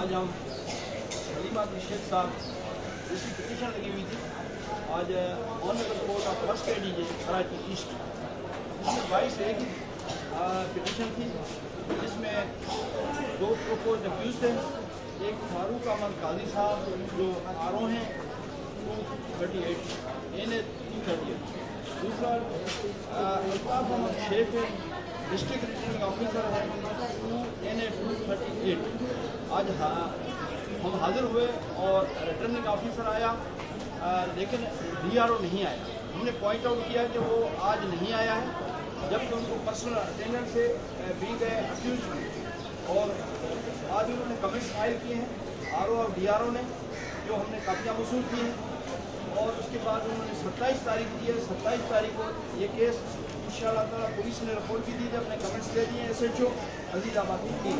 آج ہم حلیم عادل شیخ صاحب جس کی پٹیشن لگی ہوئی تھی آج honourable court of first ADJ Karachi east, جس میں 22 کی پٹیشن تھی، جس میں 2 پروپوزڈ اکیوز تھے، ایک فاروق احمد قاضی صاحب جو RO ہیں 238 NA 238، دوسرا الطاف احمد شیخ ہے ڈسٹرکٹ ریٹرننگ آفیسر ہے 2 NA 238۔ آج ہم حاضر ہوئے اور ریٹرننگ آفیسر آیا لیکن DRO نہیں آیا۔ ہم نے پوائنٹ آؤٹ کیا کہ وہ آج نہیں آیا ہے، جبکہ ان کو پرسنل اٹینڈنس سے بھی گئے اکیوز، اور آج انہوں نے کمنٹس فائل کیے ہیں RO اور DRO نے، جو ہم نے کاپیاں وصول کی ہیں، اور اس کے بعد انہوں نے 27 تاریخ دی ہے۔ 27 تاریخ کو یہ کیس انشاءاللہ تعالیٰ پولیس نے رپورٹ بھی دی تھی، اپنے کمنٹس دے دیے ہیں SHO عزیز آباد کی،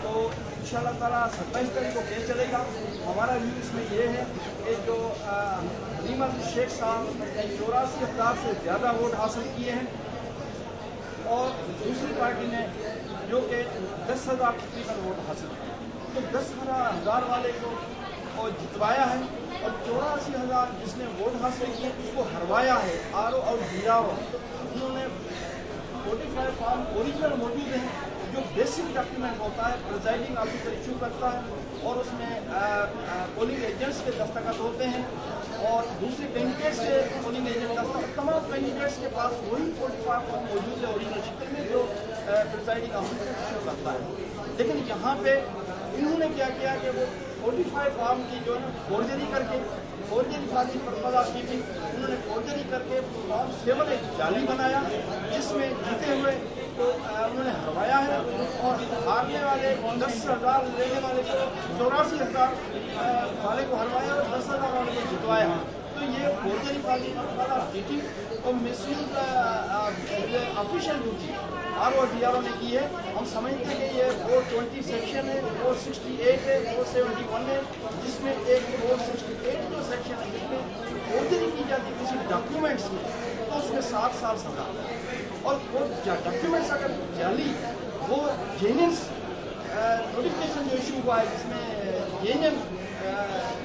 تو انشاءاللہ تعالیٰ 27 تاریخ کو کیس چلے گا۔ ہمارا ویو اس میں یہ ہے کہ جو حلیم عادل شیخ صاحب 84,000 سے زیادہ ووٹ حاصل کیے ہیں، اور دوسری پارٹی نے جو کہ 10,000 تقریباً ووٹ حاصل کیے، تو 10,000 والے کو جتوایا ہے، اور 84,000 جس نے ووٹ حاصل کیے اس کو ہروایا ہے RO اور DRO۔ انہوں نے 45 فارم اوریجنل موجود ہیں، جو بیسک ڈاکیومنٹ ہوتا ہے پریزائڈنگ آفیسر ایشو کرتا ہے، اور اس میں پولنگ ایجنٹس کے دستخط ہوتے ہیں، اور دوسرے کینڈیڈیٹس کے پولنگ ایجنٹ دستخط، تمام کینڈیڈیٹس کے پاس وہی 45 فارم موجود ہے اوریجنل شکل میں، جو پریزائڈنگ آفیسر ایشو کرتا ہے۔ لیکن یہاں پہ انہوں نے کیا کیا کہ وہ 45 فارم کی جو ہے نا فورجری کر کے، forgery form purpose of keeping, انہوں نے فورجری کر کے فارم 7 ایک جعلی بنایا، جس میں جیتے ہوئے تو انہوں نے ہروایا ہے، اور ہارنے والے 10,000 لینے والے کو 84,000 والے کو ہروایا اور 10,000 والے کو جتوایا۔ تو یہ forgery form purpose of keeping اور مس یوز آفیشیل ڈیوٹی RO اور DRO نے کی ہے۔ ہم سمجھتے ہیں کہ یہ 420 سیکشن ہے، 468 ہے، 471 ہے، جس میں ایک 468 جو سیکشن ہے جس میں فورجری کی جاتی ہے کسی ڈاکیومنٹس میں، تو اس میں 7 سال سزا، اور وہ ڈاکیومنٹس اگر جعلی وہ جینئنس نوٹیفکیشن جو ایشو ہوا ہے، جس میں جینئن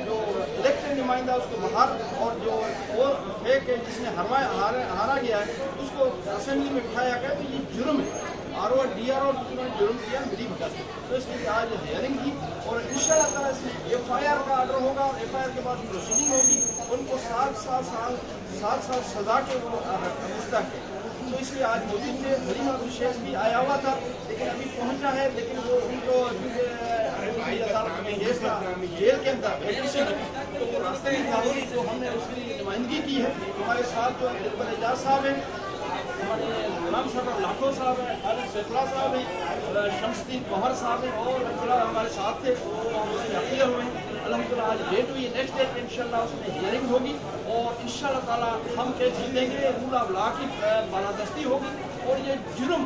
جو الیکٹڈ نمائندہ اس کو باہر، اور جو اور فیک ہے جس نے ہارا گیا ہے اس کو اسمبلی میں بٹھایا گیا، تو یہ جرم ہے۔ RO اور DRO نے جرم کیا ملی بھگت، تو اس کی آج ہیئرنگ کی، اور انشاءاللہ تعالیٰ اس میں FIR کا آرڈر ہوگا، اور FIR کے بعد پروسیڈنگ ہوگی، ان کو 7 سال سزا کے وہ مستحق ہے۔ تو اس لیے آج موجود تھے، حلیم عادل شیخ بھی آیا ہوا تھا لیکن ابھی پہنچا ہے، لیکن وہ ان کو انگیز تھا جیل کے اندر، تو وہ راستے میں تھا، تو ہم نے اس کی نمائندگی کی ہے۔ ہمارے ساتھ جو دلبر اعجاز صاحب ہیں، ہمارے غلام صاحب لاکھو صاحب ہیں، خالد سیفلا صاحب ہیں، شمس الدین قمر صاحب ہیں، اور ہمارے ساتھ تھے، اس میں اپیئر ہوئے ہیں۔ الحمدللہ آج ڈیٹ ہوئی ہے، نیکسٹ ڈیٹ انشاءاللہ اس میں ہیئرنگ ہوگی، اور انشاءاللہ تعالیٰ ہم کیس جیتیں گے، رول آف لا کی بالادستی ہوگی، اور یہ جرم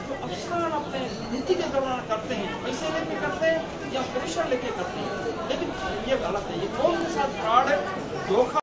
جو افسران اپنے ڈیوٹی کے دوران کرتے ہیں، پیسے لے کے کرتے ہیں یا پریشر لے کے کرتے ہیں، لیکن یہ غلط ہے، یہ قوم کے ساتھ فراڈ ہے، دھوکہ